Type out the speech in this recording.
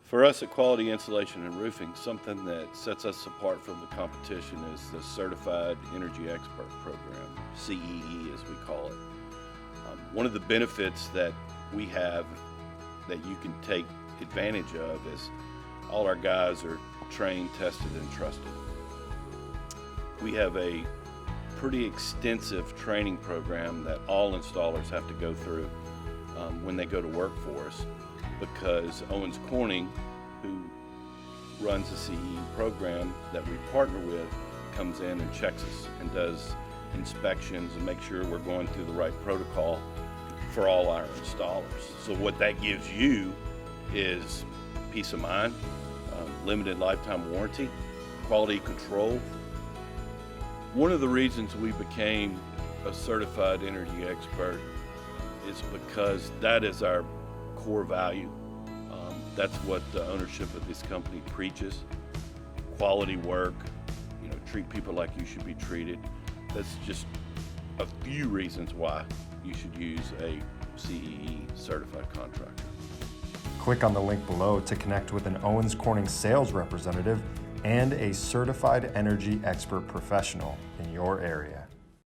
For us at Quality Insulation and Roofing, something that sets us apart from the competition is the Certified Energy Expert Program, CEE as we call it. One of the benefits that we have that you can take advantage of is all our guys are trained, tested, and trusted. We have a pretty extensive training program that all installers have to go through when they go to work for us, because Owens Corning, who runs the CE program that we partner with, comes in and checks us and does inspections and makes sure we're going through the right protocol for all our installers. So what that gives you is peace of mind, limited lifetime warranty, quality control. One of the reasons we became a certified energy expert is because that is our core value. That's what the ownership of this company preaches. Quality work, treat people like you should be treated. That's just a few reasons why you should use a CEE certified contractor. Click on the link below to connect with an Owens Corning sales representative and a certified energy expert professional in your area.